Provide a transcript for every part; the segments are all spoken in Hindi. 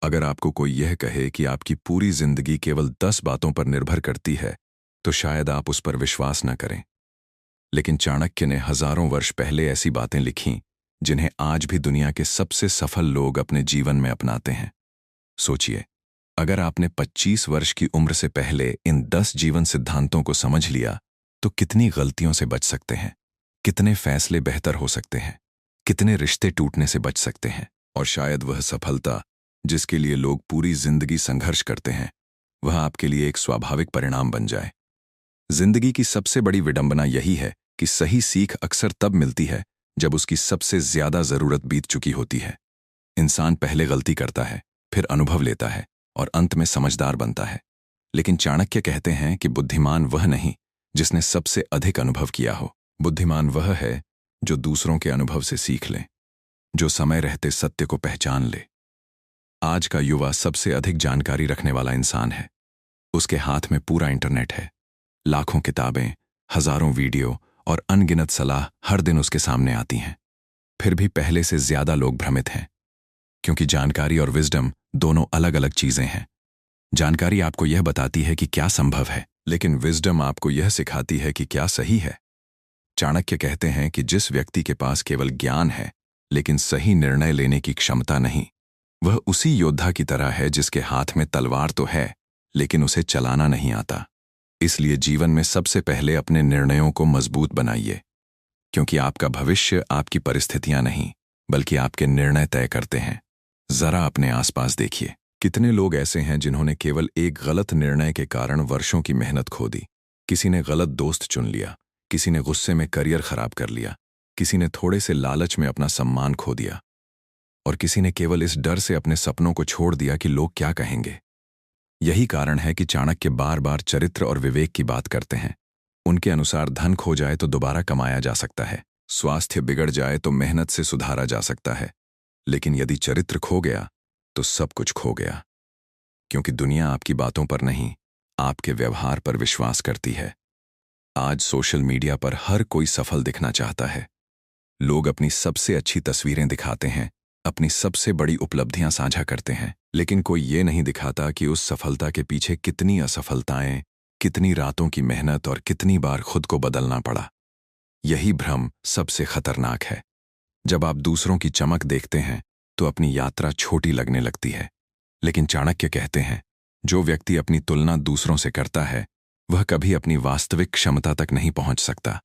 अगर आपको कोई यह कहे कि आपकी पूरी जिंदगी केवल 10 बातों पर निर्भर करती है, तो शायद आप उस पर विश्वास न करें। लेकिन चाणक्य ने हजारों वर्ष पहले ऐसी बातें लिखीं जिन्हें आज भी दुनिया के सबसे सफल लोग अपने जीवन में अपनाते हैं। सोचिए, अगर आपने 25 वर्ष की उम्र से पहले इन 10 जीवन सिद्धांतों को समझ लिया, तो कितनी गलतियों से बच सकते हैं, कितने फैसले बेहतर हो सकते हैं, कितने रिश्ते टूटने से बच सकते हैं, और शायद वह सफलता जिसके लिए लोग पूरी जिंदगी संघर्ष करते हैं, वह आपके लिए एक स्वाभाविक परिणाम बन जाए। जिंदगी की सबसे बड़ी विडंबना यही है कि सही सीख अक्सर तब मिलती है जब उसकी सबसे ज्यादा जरूरत बीत चुकी होती है। इंसान पहले गलती करता है, फिर अनुभव लेता है और अंत में समझदार बनता है। लेकिन चाणक्य कहते हैं कि बुद्धिमान वह नहीं जिसने सबसे अधिक अनुभव किया हो। बुद्धिमान वह है जो दूसरों के अनुभव से सीख ले, जो समय रहते सत्य को पहचान ले। आज का युवा सबसे अधिक जानकारी रखने वाला इंसान है। उसके हाथ में पूरा इंटरनेट है, लाखों किताबें, हजारों वीडियो और अनगिनत सलाह हर दिन उसके सामने आती हैं। फिर भी पहले से ज्यादा लोग भ्रमित हैं, क्योंकि जानकारी और विजडम दोनों अलग अलग चीजें हैं। जानकारी आपको यह बताती है कि क्या संभव है, लेकिन विजडम आपको यह सिखाती है कि क्या सही है। चाणक्य कहते हैं कि जिस व्यक्ति के पास केवल ज्ञान है लेकिन सही निर्णय लेने की क्षमता नहीं, वह उसी योद्धा की तरह है जिसके हाथ में तलवार तो है लेकिन उसे चलाना नहीं आता। इसलिए जीवन में सबसे पहले अपने निर्णयों को मजबूत बनाइए, क्योंकि आपका भविष्य आपकी परिस्थितियां नहीं बल्कि आपके निर्णय तय करते हैं। जरा अपने आसपास देखिए, कितने लोग ऐसे हैं जिन्होंने केवल एक गलत निर्णय के कारण वर्षों की मेहनत खो दी। किसी ने गलत दोस्त चुन लिया, किसी ने गुस्से में करियर खराब कर लिया, किसी ने थोड़े से लालच में अपना सम्मान खो दिया, और किसी ने केवल इस डर से अपने सपनों को छोड़ दिया कि लोग क्या कहेंगे। यही कारण है कि चाणक्य बार बार चरित्र और विवेक की बात करते हैं। उनके अनुसार धन खो जाए तो दोबारा कमाया जा सकता है, स्वास्थ्य बिगड़ जाए तो मेहनत से सुधारा जा सकता है, लेकिन यदि चरित्र खो गया तो सब कुछ खो गया। क्योंकि दुनिया आपकी बातों पर नहीं, आपके व्यवहार पर विश्वास करती है। आज सोशल मीडिया पर हर कोई सफल दिखना चाहता है। लोग अपनी सबसे अच्छी तस्वीरें दिखाते हैं, अपनी सबसे बड़ी उपलब्धियां साझा करते हैं, लेकिन कोई ये नहीं दिखाता कि उस सफलता के पीछे कितनी असफलताएं, कितनी रातों की मेहनत और कितनी बार खुद को बदलना पड़ा। यही भ्रम सबसे खतरनाक है। जब आप दूसरों की चमक देखते हैं तो अपनी यात्रा छोटी लगने लगती है, लेकिन चाणक्य कहते हैं, जो व्यक्ति अपनी तुलना दूसरों से करता है वह कभी अपनी वास्तविक क्षमता तक नहीं पहुंच सकता।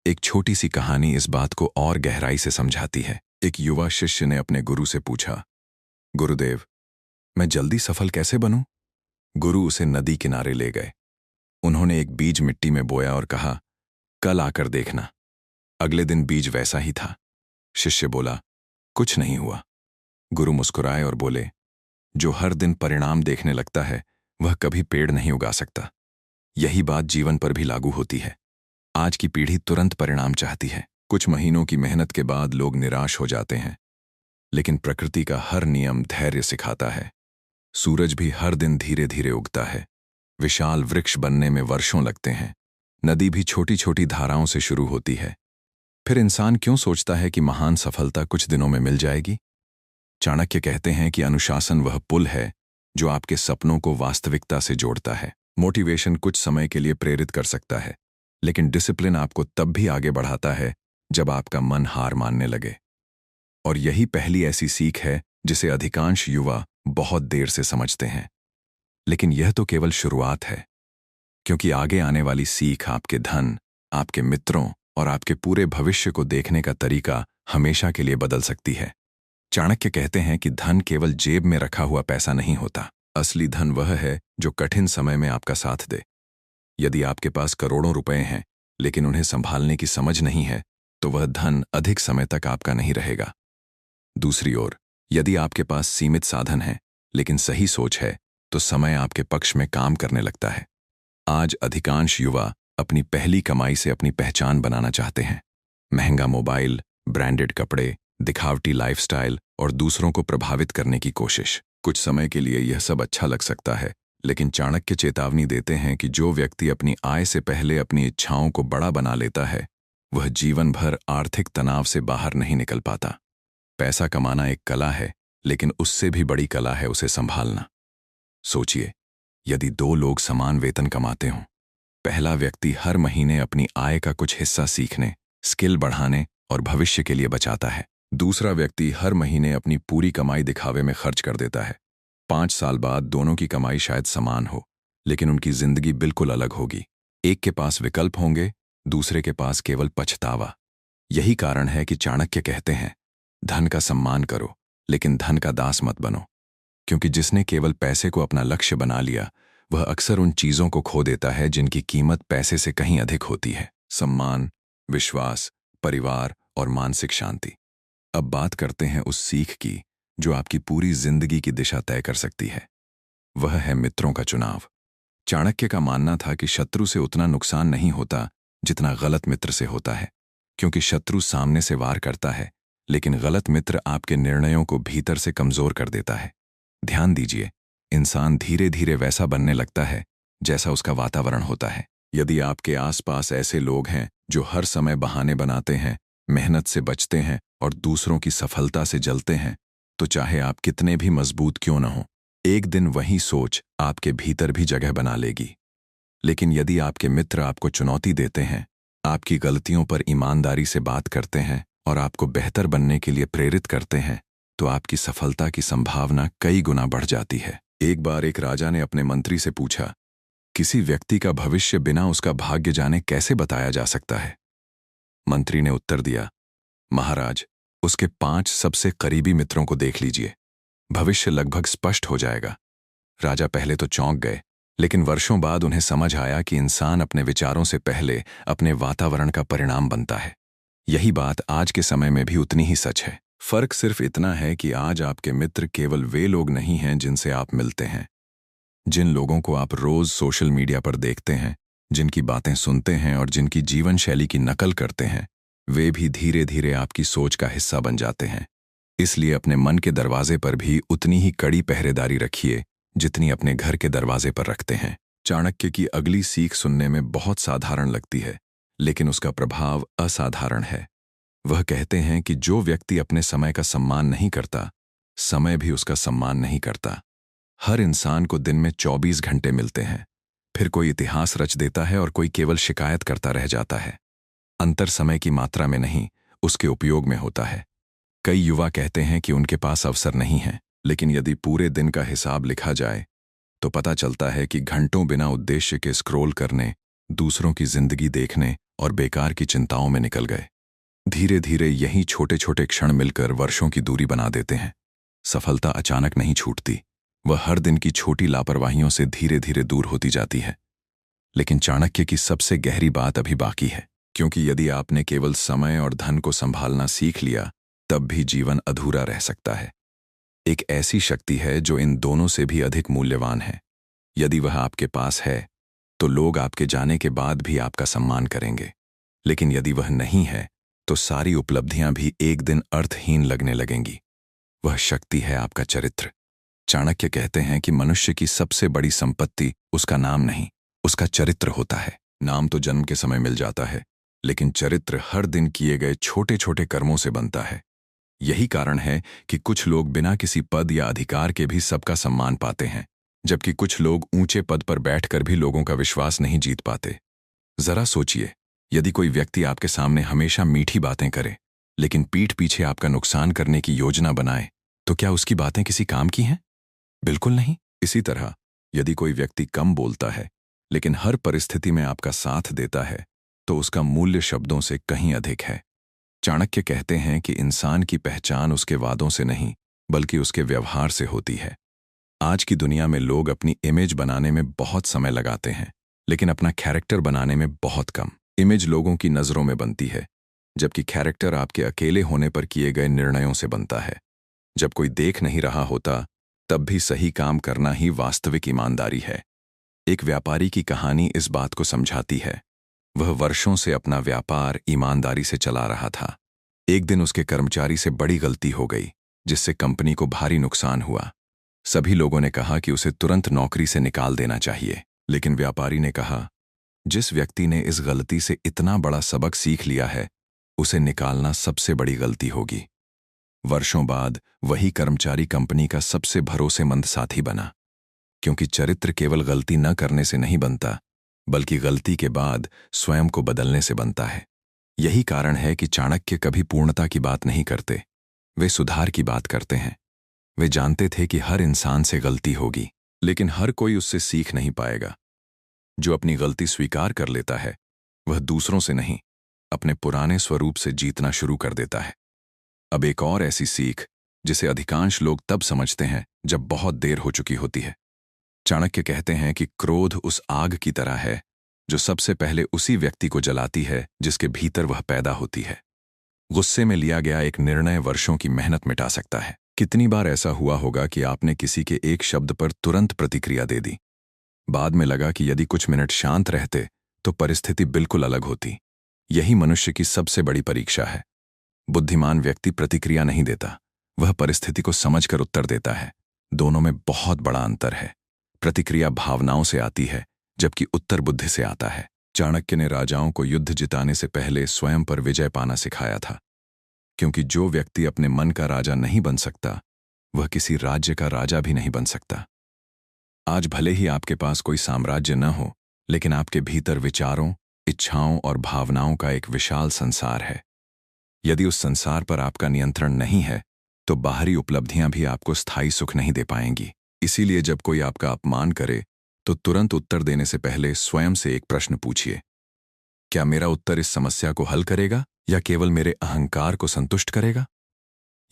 एक छोटी सी कहानी इस बात को और गहराई से समझाती है। एक युवा शिष्य ने अपने गुरु से पूछा, गुरुदेव, मैं जल्दी सफल कैसे बनूं? गुरु उसे नदी किनारे ले गए। उन्होंने एक बीज मिट्टी में बोया और कहा, कल आकर देखना। अगले दिन बीज वैसा ही था। शिष्य बोला, कुछ नहीं हुआ। गुरु मुस्कुराए और बोले, जो हर दिन परिणाम देखने लगता है वह कभी पेड़ नहीं उगा सकता। यही बात जीवन पर भी लागू होती है। आज की पीढ़ी तुरंत परिणाम चाहती है। कुछ महीनों की मेहनत के बाद लोग निराश हो जाते हैं, लेकिन प्रकृति का हर नियम धैर्य सिखाता है। सूरज भी हर दिन धीरे धीरे उगता है। विशाल वृक्ष बनने में वर्षों लगते हैं। नदी भी छोटी छोटी धाराओं से शुरू होती है। फिर इंसान क्यों सोचता है कि महान सफलता कुछ दिनों में मिल जाएगी? चाणक्य कहते हैं कि अनुशासन वह पुल है जो आपके सपनों को वास्तविकता से जोड़ता है। मोटिवेशन कुछ समय के लिए प्रेरित कर सकता है, लेकिन डिसिप्लिन आपको तब भी आगे बढ़ाता है जब आपका मन हार मानने लगे। और यही पहली ऐसी सीख है जिसे अधिकांश युवा बहुत देर से समझते हैं। लेकिन यह तो केवल शुरुआत है, क्योंकि आगे आने वाली सीख आपके धन, आपके मित्रों और आपके पूरे भविष्य को देखने का तरीका हमेशा के लिए बदल सकती है। चाणक्य कहते हैं कि धन केवल जेब में रखा हुआ पैसा नहीं होता। असली धन वह है जो कठिन समय में आपका साथ दे। यदि आपके पास करोड़ों रुपए हैं लेकिन उन्हें संभालने की समझ नहीं है, तो वह धन अधिक समय तक आपका नहीं रहेगा। दूसरी ओर, यदि आपके पास सीमित साधन हैं लेकिन सही सोच है, तो समय आपके पक्ष में काम करने लगता है। आज अधिकांश युवा अपनी पहली कमाई से अपनी पहचान बनाना चाहते हैं। महंगा मोबाइल, ब्रांडेड कपड़े, दिखावटी लाइफस्टाइल और दूसरों को प्रभावित करने की कोशिश। कुछ समय के लिए यह सब अच्छा लग सकता है, लेकिन चाणक्य चेतावनी देते हैं कि जो व्यक्ति अपनी आय से पहले अपनी इच्छाओं को बड़ा बना लेता है, वह जीवन भर आर्थिक तनाव से बाहर नहीं निकल पाता। पैसा कमाना एक कला है, लेकिन उससे भी बड़ी कला है उसे संभालना। सोचिए, यदि दो लोग समान वेतन कमाते हों, पहला व्यक्ति हर महीने अपनी आय का कुछ हिस्सा सीखने, स्किल बढ़ाने और भविष्य के लिए बचाता है। दूसरा व्यक्ति हर महीने अपनी पूरी कमाई दिखावे में खर्च कर देता है। 5 साल बाद दोनों की कमाई शायद समान हो, लेकिन उनकी जिंदगी बिल्कुल अलग होगी। एक के पास विकल्प होंगे, दूसरे के पास केवल पछतावा। यही कारण है कि चाणक्य कहते हैं, धन का सम्मान करो, लेकिन धन का दास मत बनो। क्योंकि जिसने केवल पैसे को अपना लक्ष्य बना लिया, वह अक्सर उन चीजों को खो देता है जिनकी कीमत पैसे से कहीं अधिक होती है। सम्मान, विश्वास, परिवार और मानसिक शांति। अब बात करते हैं उस सीख की जो आपकी पूरी जिंदगी की दिशा तय कर सकती है। वह है मित्रों का चुनाव। चाणक्य का मानना था कि शत्रु से उतना नुकसान नहीं होता जितना गलत मित्र से होता है, क्योंकि शत्रु सामने से वार करता है, लेकिन गलत मित्र आपके निर्णयों को भीतर से कमजोर कर देता है। ध्यान दीजिए, इंसान धीरे धीरे वैसा बनने लगता है जैसा उसका वातावरण होता है। यदि आपके आसपास ऐसे लोग हैं जो हर समय बहाने बनाते हैं, मेहनत से बचते हैं और दूसरों की सफलता से जलते हैं, तो चाहे आप कितने भी मजबूत क्यों न हो, एक दिन वही सोच आपके भीतर भी जगह बना लेगी। लेकिन यदि आपके मित्र आपको चुनौती देते हैं, आपकी गलतियों पर ईमानदारी से बात करते हैं और आपको बेहतर बनने के लिए प्रेरित करते हैं, तो आपकी सफलता की संभावना कई गुना बढ़ जाती है। एक बार एक राजा ने अपने मंत्री से पूछा, किसी व्यक्ति का भविष्य बिना उसका भाग्य जाने कैसे बताया जा सकता है? मंत्री ने उत्तर दिया, महाराज, उसके 5 सबसे करीबी मित्रों को देख लीजिए, भविष्य लगभग स्पष्ट हो जाएगा। राजा पहले तो चौंक गए, लेकिन वर्षों बाद उन्हें समझ आया कि इंसान अपने विचारों से पहले अपने वातावरण का परिणाम बनता है। यही बात आज के समय में भी उतनी ही सच है। फर्क सिर्फ इतना है कि आज आपके मित्र केवल वे लोग नहीं हैं जिनसे आप मिलते हैं। जिन लोगों को आप रोज सोशल मीडिया पर देखते हैं, जिनकी बातें सुनते हैं और जिनकी जीवन शैली की नकल करते हैं, वे भी धीरे धीरे आपकी सोच का हिस्सा बन जाते हैं। इसलिए अपने मन के दरवाजे पर भी उतनी ही कड़ी पहरेदारी रखिए जितनी अपने घर के दरवाजे पर रखते हैं। चाणक्य की अगली सीख सुनने में बहुत साधारण लगती है, लेकिन उसका प्रभाव असाधारण है। वह कहते हैं कि जो व्यक्ति अपने समय का सम्मान नहीं करता, समय भी उसका सम्मान नहीं करता। हर इंसान को दिन में 24 घंटे मिलते हैं, फिर कोई इतिहास रच देता है और कोई केवल शिकायत करता रह जाता है। अंतर समय की मात्रा में नहीं, उसके उपयोग में होता है। कई युवा कहते हैं कि उनके पास अवसर नहीं है, लेकिन यदि पूरे दिन का हिसाब लिखा जाए तो पता चलता है कि घंटों बिना उद्देश्य के स्क्रॉल करने, दूसरों की जिंदगी देखने और बेकार की चिंताओं में निकल गए। धीरे धीरे यही छोटे छोटे क्षण मिलकर वर्षों की दूरी बना देते हैं। सफलता अचानक नहीं छूटती, वह हर दिन की छोटी लापरवाहियों से धीरे धीरे दूर होती जाती है। लेकिन चाणक्य की सबसे गहरी बात अभी बाकी है, क्योंकि यदि आपने केवल समय और धन को संभालना सीख लिया, तब भी जीवन अधूरा रह सकता है। एक ऐसी शक्ति है जो इन दोनों से भी अधिक मूल्यवान है। यदि वह आपके पास है, तो लोग आपके जाने के बाद भी आपका सम्मान करेंगे। लेकिन यदि वह नहीं है, तो सारी उपलब्धियां भी एक दिन अर्थहीन लगने लगेंगी। वह शक्ति है आपका चरित्र। चाणक्य कहते हैं कि मनुष्य की सबसे बड़ी संपत्ति उसका नाम नहीं, उसका चरित्र होता है। नाम तो जन्म के समय मिल जाता है, लेकिन चरित्र हर दिन किए गए छोटे छोटे कर्मों से बनता है। यही कारण है कि कुछ लोग बिना किसी पद या अधिकार के भी सबका सम्मान पाते हैं, जबकि कुछ लोग ऊंचे पद पर बैठकर भी लोगों का विश्वास नहीं जीत पाते। जरा सोचिए, यदि कोई व्यक्ति आपके सामने हमेशा मीठी बातें करे, लेकिन पीठ पीछे आपका नुकसान करने की योजना बनाए, तो क्या उसकी बातें किसी काम की हैं? बिल्कुल नहीं। इसी तरह यदि कोई व्यक्ति कम बोलता है, लेकिन हर परिस्थिति में आपका साथ देता है, तो उसका मूल्य शब्दों से कहीं अधिक है। चाणक्य कहते हैं कि इंसान की पहचान उसके वादों से नहीं, बल्कि उसके व्यवहार से होती है। आज की दुनिया में लोग अपनी इमेज बनाने में बहुत समय लगाते हैं, लेकिन अपना कैरेक्टर बनाने में बहुत कम। इमेज लोगों की नज़रों में बनती है, जबकि कैरेक्टर आपके अकेले होने पर किए गए निर्णयों से बनता है। जब कोई देख नहीं रहा होता, तब भी सही काम करना ही वास्तविक ईमानदारी है। एक व्यापारी की कहानी इस बात को समझाती है। वह वर्षों से अपना व्यापार ईमानदारी से चला रहा था। एक दिन उसके कर्मचारी से बड़ी गलती हो गई, जिससे कंपनी को भारी नुकसान हुआ। सभी लोगों ने कहा कि उसे तुरंत नौकरी से निकाल देना चाहिए, लेकिन व्यापारी ने कहा, जिस व्यक्ति ने इस गलती से इतना बड़ा सबक सीख लिया है, उसे निकालना सबसे बड़ी गलती होगी। वर्षों बाद वही कर्मचारी कंपनी का सबसे भरोसेमंद साथी बना, क्योंकि चरित्र केवल गलती न करने से नहीं बनता, बल्कि गलती के बाद स्वयं को बदलने से बनता है। यही कारण है कि चाणक्य कभी पूर्णता की बात नहीं करते, वे सुधार की बात करते हैं। वे जानते थे कि हर इंसान से गलती होगी, लेकिन हर कोई उससे सीख नहीं पाएगा। जो अपनी गलती स्वीकार कर लेता है, वह दूसरों से नहीं, अपने पुराने स्वरूप से जीतना शुरू कर देता है। अब एक और ऐसी सीख जिसे अधिकांश लोग तब समझते हैं जब बहुत देर हो चुकी होती है। चाणक्य कहते हैं कि क्रोध उस आग की तरह है जो सबसे पहले उसी व्यक्ति को जलाती है जिसके भीतर वह पैदा होती है। गुस्से में लिया गया एक निर्णय वर्षों की मेहनत मिटा सकता है। कितनी बार ऐसा हुआ होगा कि आपने किसी के एक शब्द पर तुरंत प्रतिक्रिया दे दी, बाद में लगा कि यदि कुछ मिनट शांत रहते तो परिस्थिति बिल्कुल अलग होती। यही मनुष्य की सबसे बड़ी परीक्षा है। बुद्धिमान व्यक्ति प्रतिक्रिया नहीं देता, वह परिस्थिति को समझकर उत्तर देता है। दोनों में बहुत बड़ा अंतर है। प्रतिक्रिया भावनाओं से आती है, जबकि उत्तर बुद्धि से आता है। चाणक्य ने राजाओं को युद्ध जिताने से पहले स्वयं पर विजय पाना सिखाया था, क्योंकि जो व्यक्ति अपने मन का राजा नहीं बन सकता, वह किसी राज्य का राजा भी नहीं बन सकता। आज भले ही आपके पास कोई साम्राज्य न हो, लेकिन आपके भीतर विचारों, इच्छाओं और भावनाओं का एक विशाल संसार है। यदि उस संसार पर आपका नियंत्रण नहीं है, तो बाहरी उपलब्धियां भी आपको स्थायी सुख नहीं दे पाएंगी। इसीलिए जब कोई आपका अपमान करे, तो तुरंत उत्तर देने से पहले स्वयं से एक प्रश्न पूछिए, क्या मेरा उत्तर इस समस्या को हल करेगा या केवल मेरे अहंकार को संतुष्ट करेगा?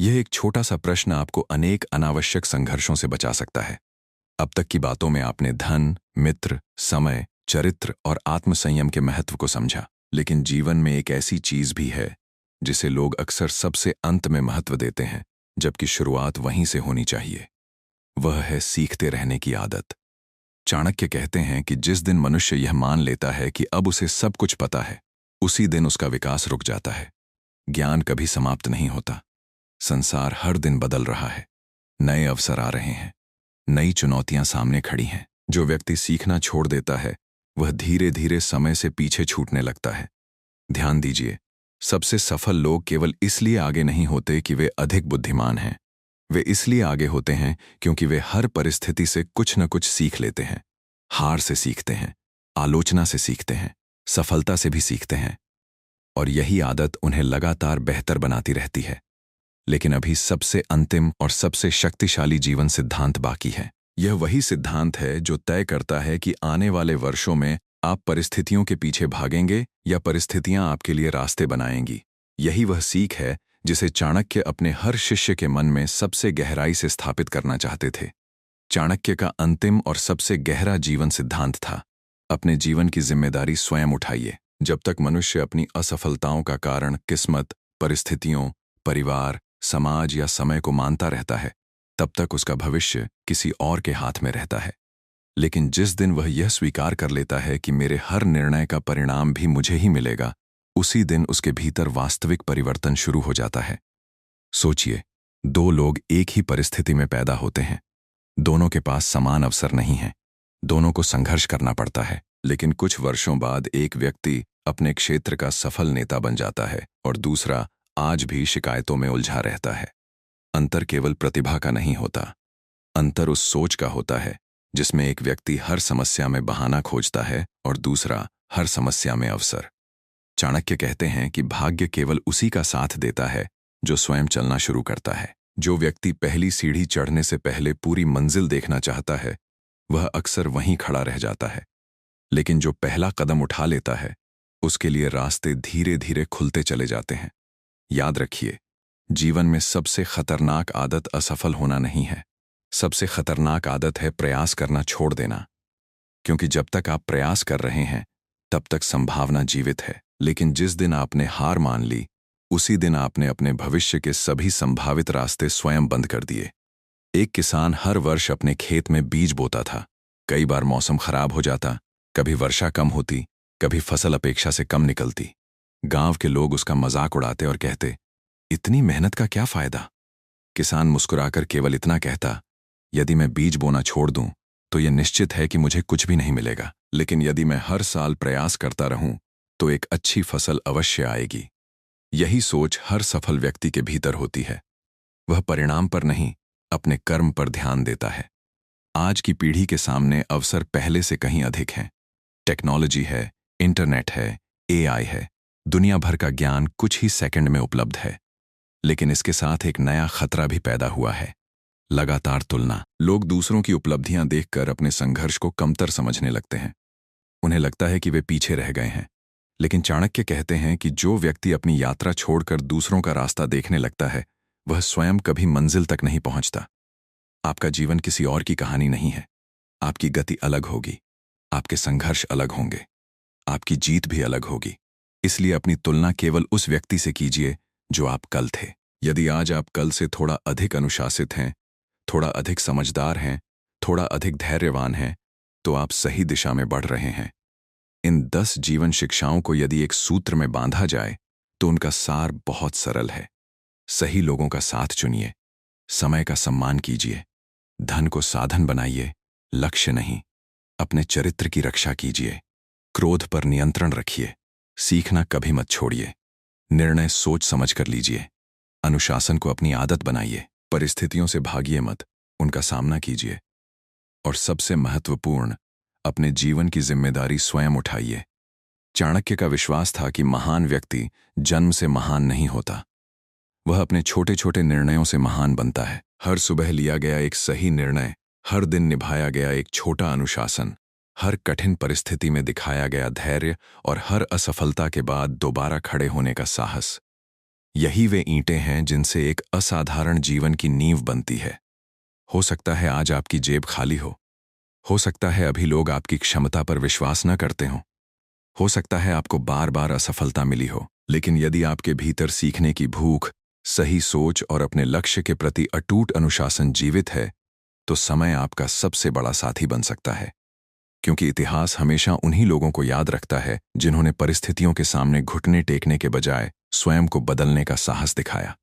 यह एक छोटा सा प्रश्न आपको अनेक अनावश्यक संघर्षों से बचा सकता है। अब तक की बातों में आपने धन, मित्र, समय, चरित्र और आत्मसंयम के महत्व को समझा, लेकिन जीवन में एक ऐसी चीज भी है जिसे लोग अक्सर सबसे अंत में महत्व देते हैं, जबकि शुरुआत वहीं से होनी चाहिए। वह है सीखते रहने की आदत। चाणक्य कहते हैं कि जिस दिन मनुष्य यह मान लेता है कि अब उसे सब कुछ पता है, उसी दिन उसका विकास रुक जाता है। ज्ञान कभी समाप्त नहीं होता। संसार हर दिन बदल रहा है, नए अवसर आ रहे हैं, नई चुनौतियां सामने खड़ी हैं। जो व्यक्ति सीखना छोड़ देता है, वह धीरे धीरे समय से पीछे छूटने लगता है। ध्यान दीजिए, सबसे सफल लोग केवल इसलिए आगे नहीं होते कि वे अधिक बुद्धिमान हैं। वे इसलिए आगे होते हैं क्योंकि वे हर परिस्थिति से कुछ न कुछ सीख लेते हैं। हार से सीखते हैं, आलोचना से सीखते हैं, सफलता से भी सीखते हैं, और यही आदत उन्हें लगातार बेहतर बनाती रहती है। लेकिन अभी सबसे अंतिम और सबसे शक्तिशाली जीवन सिद्धांत बाकी है। यह वही सिद्धांत है जो तय करता है कि आने वाले वर्षों में आप परिस्थितियों के पीछे भागेंगे या परिस्थितियां आपके लिए रास्ते बनाएंगी। यही वह सीख है जिसे चाणक्य अपने हर शिष्य के मन में सबसे गहराई से स्थापित करना चाहते थे। चाणक्य का अंतिम और सबसे गहरा जीवन सिद्धांत था, अपने जीवन की जिम्मेदारी स्वयं उठाइए। जब तक मनुष्य अपनी असफलताओं का कारण किस्मत, परिस्थितियों, परिवार, समाज या समय को मानता रहता है, तब तक उसका भविष्य किसी और के हाथ में रहता है। लेकिन जिस दिन वह यह स्वीकार कर लेता है कि मेरे हर निर्णय का परिणाम भी मुझे ही मिलेगा, उसी दिन उसके भीतर वास्तविक परिवर्तन शुरू हो जाता है। सोचिए, दो लोग एक ही परिस्थिति में पैदा होते हैं, दोनों के पास समान अवसर नहीं है, दोनों को संघर्ष करना पड़ता है, लेकिन कुछ वर्षों बाद एक व्यक्ति अपने क्षेत्र का सफल नेता बन जाता है और दूसरा आज भी शिकायतों में उलझा रहता है। अंतर केवल प्रतिभा का नहीं होता, अंतर उस सोच का होता है जिसमें एक व्यक्ति हर समस्या में बहाना खोजता है और दूसरा हर समस्या में अवसर। चाणक्य कहते हैं कि भाग्य केवल उसी का साथ देता है जो स्वयं चलना शुरू करता है। जो व्यक्ति पहली सीढ़ी चढ़ने से पहले पूरी मंजिल देखना चाहता है, वह अक्सर वहीं खड़ा रह जाता है, लेकिन जो पहला कदम उठा लेता है, उसके लिए रास्ते धीरे धीरे खुलते चले जाते हैं। याद रखिए, जीवन में सबसे खतरनाक आदत असफल होना नहीं है, सबसे खतरनाक आदत है प्रयास करना छोड़ देना। क्योंकि जब तक आप प्रयास कर रहे हैं, तब तक संभावना जीवित है, लेकिन जिस दिन आपने हार मान ली, उसी दिन आपने अपने भविष्य के सभी संभावित रास्ते स्वयं बंद कर दिए। एक किसान हर वर्ष अपने खेत में बीज बोता था। कई बार मौसम खराब हो जाता, कभी वर्षा कम होती, कभी फसल अपेक्षा से कम निकलती। गांव के लोग उसका मजाक उड़ाते और कहते, इतनी मेहनत का क्या फायदा? किसान मुस्कुराकर केवल इतना कहता, यदि मैं बीज बोना छोड़ दूं, तो यह निश्चित है कि मुझे कुछ भी नहीं मिलेगा, लेकिन यदि मैं हर साल प्रयास करता रहूं, तो एक अच्छी फसल अवश्य आएगी। यही सोच हर सफल व्यक्ति के भीतर होती है। वह परिणाम पर नहीं, अपने कर्म पर ध्यान देता है। आज की पीढ़ी के सामने अवसर पहले से कहीं अधिक हैं। टेक्नोलॉजी है, इंटरनेट है, एआई है, दुनिया भर का ज्ञान कुछ ही सेकंड में उपलब्ध है। लेकिन इसके साथ एक नया खतरा भी पैदा हुआ है, लगातार तुलना। लोग दूसरों की उपलब्धियां देखकर अपने संघर्ष को कमतर समझने लगते हैं। उन्हें लगता है कि वे पीछे रह गए हैं। लेकिन चाणक्य कहते हैं कि जो व्यक्ति अपनी यात्रा छोड़कर दूसरों का रास्ता देखने लगता है, वह स्वयं कभी मंजिल तक नहीं पहुंचता। आपका जीवन किसी और की कहानी नहीं है। आपकी गति अलग होगी, आपके संघर्ष अलग होंगे, आपकी जीत भी अलग होगी। इसलिए अपनी तुलना केवल उस व्यक्ति से कीजिए जो आप कल थे। यदि आज आप कल से थोड़ा अधिक अनुशासित हैं, थोड़ा अधिक समझदार हैं, थोड़ा अधिक धैर्यवान हैं, तो आप सही दिशा में बढ़ रहे हैं। इन 10 जीवन शिक्षाओं को यदि एक सूत्र में बांधा जाए तो उनका सार बहुत सरल है। सही लोगों का साथ चुनिए, समय का सम्मान कीजिए, धन को साधन बनाइए, लक्ष्य नहीं। अपने चरित्र की रक्षा कीजिए, क्रोध पर नियंत्रण रखिए, सीखना कभी मत छोड़िए, निर्णय सोच समझ कर लीजिए, अनुशासन को अपनी आदत बनाइए, परिस्थितियों से भागिए मत, उनका सामना कीजिए। और सबसे महत्वपूर्ण, अपने जीवन की जिम्मेदारी स्वयं उठाइए। चाणक्य का विश्वास था कि महान व्यक्ति जन्म से महान नहीं होता, वह अपने छोटे छोटे निर्णयों से महान बनता है। हर सुबह लिया गया एक सही निर्णय, हर दिन निभाया गया एक छोटा अनुशासन, हर कठिन परिस्थिति में दिखाया गया धैर्य और हर असफलता के बाद दोबारा खड़े होने का साहस, यही वे ईंटें हैं जिनसे एक असाधारण जीवन की नींव बनती है। हो सकता है आज आपकी जेब खाली हो सकता है अभी लोग आपकी क्षमता पर विश्वास न करते हो सकता है आपको बार बार असफलता मिली हो, लेकिन यदि आपके भीतर सीखने की भूख, सही सोच और अपने लक्ष्य के प्रति अटूट अनुशासन जीवित है, तो समय आपका सबसे बड़ा साथी बन सकता है। क्योंकि इतिहास हमेशा उन्हीं लोगों को याद रखता है जिन्होंने परिस्थितियों के सामने घुटने टेकने के बजाय स्वयं को बदलने का साहस दिखाया।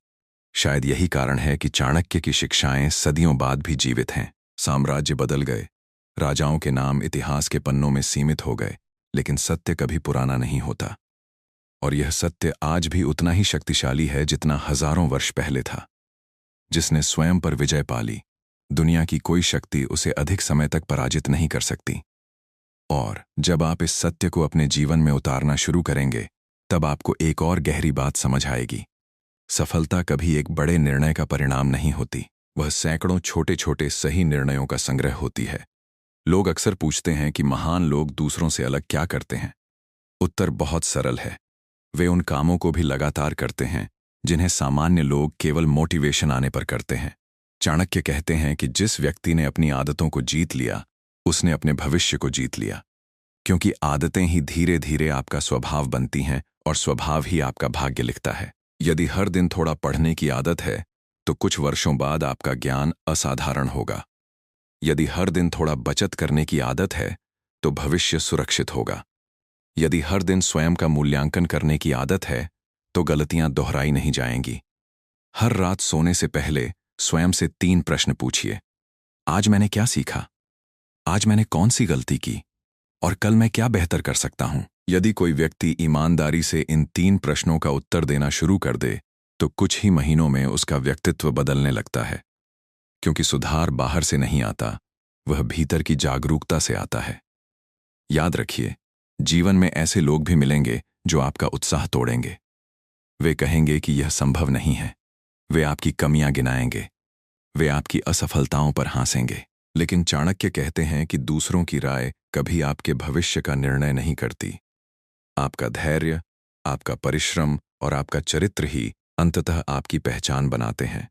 शायद यही कारण है कि चाणक्य की शिक्षाएं सदियों बाद भी जीवित हैं। साम्राज्य बदल गए, राजाओं के नाम इतिहास के पन्नों में सीमित हो गए, लेकिन सत्य कभी पुराना नहीं होता। और यह सत्य आज भी उतना ही शक्तिशाली है जितना हजारों वर्ष पहले था। जिसने स्वयं पर विजय पा ली, दुनिया की कोई शक्ति उसे अधिक समय तक पराजित नहीं कर सकती। और जब आप इस सत्य को अपने जीवन में उतारना शुरू करेंगे, तब आपको एक और गहरी बात समझ आएगी। सफलता कभी एक बड़े निर्णय का परिणाम नहीं होती, वह सैकड़ों छोटे छोटे सही निर्णयों का संग्रह होती है। लोग अक्सर पूछते हैं कि महान लोग दूसरों से अलग क्या करते हैं। उत्तर बहुत सरल है, वे उन कामों को भी लगातार करते हैं जिन्हें सामान्य लोग केवल मोटिवेशन आने पर करते हैं। चाणक्य कहते हैं कि जिस व्यक्ति ने अपनी आदतों को जीत लिया, उसने अपने भविष्य को जीत लिया। क्योंकि आदतें ही धीरे धीरे आपका स्वभाव बनती हैं और स्वभाव ही आपका भाग्य लिखता है। यदि हर दिन थोड़ा पढ़ने की आदत है, तो कुछ वर्षों बाद आपका ज्ञान असाधारण होगा। यदि हर दिन थोड़ा बचत करने की आदत है, तो भविष्य सुरक्षित होगा। यदि हर दिन स्वयं का मूल्यांकन करने की आदत है, तो गलतियां दोहराई नहीं जाएंगी। हर रात सोने से पहले स्वयं से 3 प्रश्न पूछिए। आज मैंने क्या सीखा? आज मैंने कौन सी गलती की? और कल मैं क्या बेहतर कर सकता हूं? यदि कोई व्यक्ति ईमानदारी से इन 3 प्रश्नों का उत्तर देना शुरू कर दे, तो कुछ ही महीनों में उसका व्यक्तित्व बदलने लगता है। क्योंकि सुधार बाहर से नहीं आता, वह भीतर की जागरूकता से आता है। याद रखिए, जीवन में ऐसे लोग भी मिलेंगे जो आपका उत्साह तोड़ेंगे। वे कहेंगे कि यह संभव नहीं है, वे आपकी कमियां गिनाएंगे, वे आपकी असफलताओं पर हंसेंगे। लेकिन चाणक्य कहते हैं कि दूसरों की राय कभी आपके भविष्य का निर्णय नहीं करती। आपका धैर्य, आपका परिश्रम और आपका चरित्र ही अंततः आपकी पहचान बनाते हैं।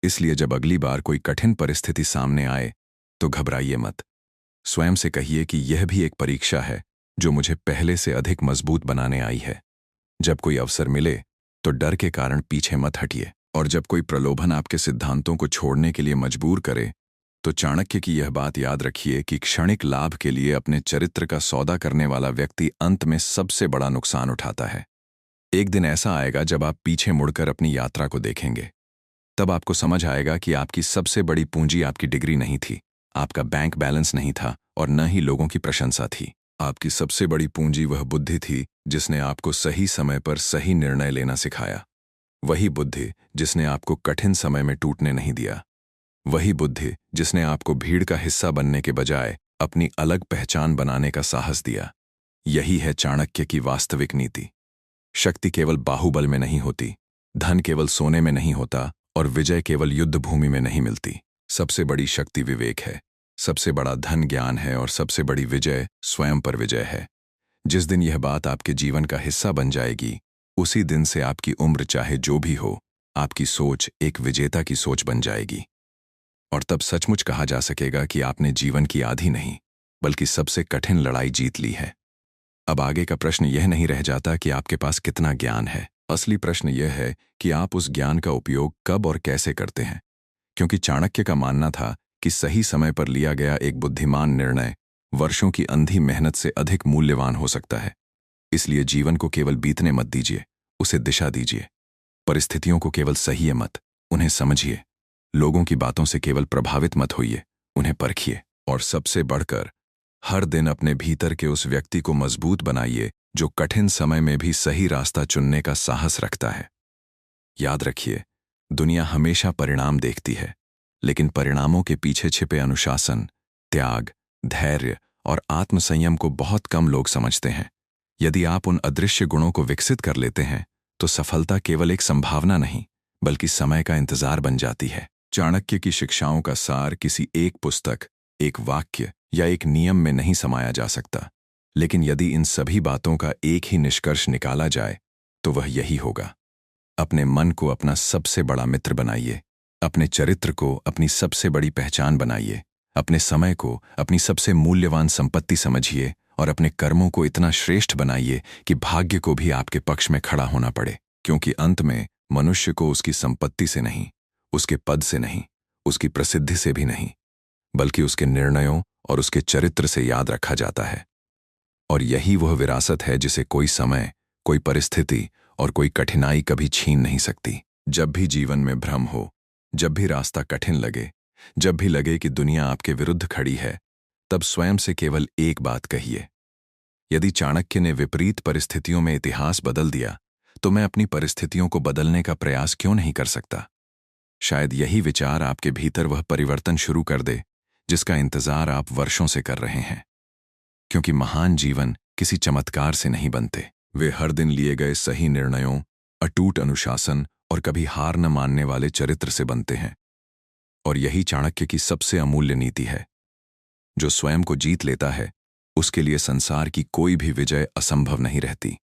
इसलिए जब अगली बार कोई कठिन परिस्थिति सामने आए, तो घबराइए मत। स्वयं से कहिए कि यह भी एक परीक्षा है जो मुझे पहले से अधिक मजबूत बनाने आई है। जब कोई अवसर मिले, तो डर के कारण पीछे मत हटिए। और जब कोई प्रलोभन आपके सिद्धांतों को छोड़ने के लिए मजबूर करे, तो चाणक्य की यह बात याद रखिए कि क्षणिक लाभ के लिए अपने चरित्र का सौदा करने वाला व्यक्ति अंत में सबसे बड़ा नुकसान उठाता है। एक दिन ऐसा आएगा जब आप पीछे मुड़कर अपनी यात्रा को देखेंगे। तब आपको समझ आएगा कि आपकी सबसे बड़ी पूंजी आपकी डिग्री नहीं थी, आपका बैंक बैलेंस नहीं था और न ही लोगों की प्रशंसा थी। आपकी सबसे बड़ी पूंजी वह बुद्धि थी जिसने आपको सही समय पर सही निर्णय लेना सिखाया। वही बुद्धि जिसने आपको कठिन समय में टूटने नहीं दिया। वही बुद्धि जिसने आपको भीड़ का हिस्सा बनने के बजाय अपनी अलग पहचान बनाने का साहस दिया। यही है चाणक्य की वास्तविक नीति। शक्ति केवल बाहुबल में नहीं होती, धन केवल सोने में नहीं होता और विजय केवल युद्ध भूमि में नहीं मिलती। सबसे बड़ी शक्ति विवेक है, सबसे बड़ा धन ज्ञान है और सबसे बड़ी विजय स्वयं पर विजय है। जिस दिन यह बात आपके जीवन का हिस्सा बन जाएगी, उसी दिन से आपकी उम्र चाहे जो भी हो, आपकी सोच एक विजेता की सोच बन जाएगी। और तब सचमुच कहा जा सकेगा कि आपने जीवन की आधी नहीं, बल्कि सबसे कठिन लड़ाई जीत ली है। अब आगे का प्रश्न यह नहीं रह जाता कि आपके पास कितना ज्ञान है। असली प्रश्न यह है कि आप उस ज्ञान का उपयोग कब और कैसे करते हैं। क्योंकि चाणक्य का मानना था कि सही समय पर लिया गया एक बुद्धिमान निर्णय वर्षों की अंधी मेहनत से अधिक मूल्यवान हो सकता है। इसलिए जीवन को केवल बीतने मत दीजिए, उसे दिशा दीजिए। परिस्थितियों को केवल सहिए मत, उन्हें समझिए। लोगों की बातों से केवल प्रभावित मत होइए, उन्हें परखिए। और सबसे बढ़कर हर दिन अपने भीतर के उस व्यक्ति को मजबूत बनाइए जो कठिन समय में भी सही रास्ता चुनने का साहस रखता है। याद रखिए, दुनिया हमेशा परिणाम देखती है, लेकिन परिणामों के पीछे छिपे अनुशासन, त्याग, धैर्य और आत्मसंयम को बहुत कम लोग समझते हैं। यदि आप उन अदृश्य गुणों को विकसित कर लेते हैं, तो सफलता केवल एक संभावना नहीं, बल्कि समय का इंतजार बन जाती है। चाणक्य की शिक्षाओं का सार किसी एक पुस्तक, एक वाक्य या एक नियम में नहीं समाया जा सकता, लेकिन यदि इन सभी बातों का एक ही निष्कर्ष निकाला जाए, तो वह यही होगा। अपने मन को अपना सबसे बड़ा मित्र बनाइए, अपने चरित्र को अपनी सबसे बड़ी पहचान बनाइए, अपने समय को अपनी सबसे मूल्यवान संपत्ति समझिए और अपने कर्मों को इतना श्रेष्ठ बनाइए कि भाग्य को भी आपके पक्ष में खड़ा होना पड़े। क्योंकि अंत में मनुष्य को उसकी संपत्ति से नहीं, उसके पद से नहीं, उसकी प्रसिद्धि से भी नहीं, बल्कि उसके निर्णयों और उसके चरित्र से याद रखा जाता है। और यही वह विरासत है जिसे कोई समय, कोई परिस्थिति और कोई कठिनाई कभी छीन नहीं सकती। जब भी जीवन में भ्रम हो, जब भी रास्ता कठिन लगे, जब भी लगे कि दुनिया आपके विरुद्ध खड़ी है, तब स्वयं से केवल एक बात कहिए, यदि चाणक्य ने विपरीत परिस्थितियों में इतिहास बदल दिया, तो मैं अपनी परिस्थितियों को बदलने का प्रयास क्यों नहीं कर सकता। शायद यही विचार आपके भीतर वह परिवर्तन शुरू कर दे जिसका इंतजार आप वर्षों से कर रहे हैं। क्योंकि महान जीवन किसी चमत्कार से नहीं बनते, वे हर दिन लिए गए सही निर्णयों, अटूट अनुशासन और कभी हार न मानने वाले चरित्र से बनते हैं। और यही चाणक्य की सबसे अमूल्य नीति है। जो स्वयं को जीत लेता है, उसके लिए संसार की कोई भी विजय असंभव नहीं रहती।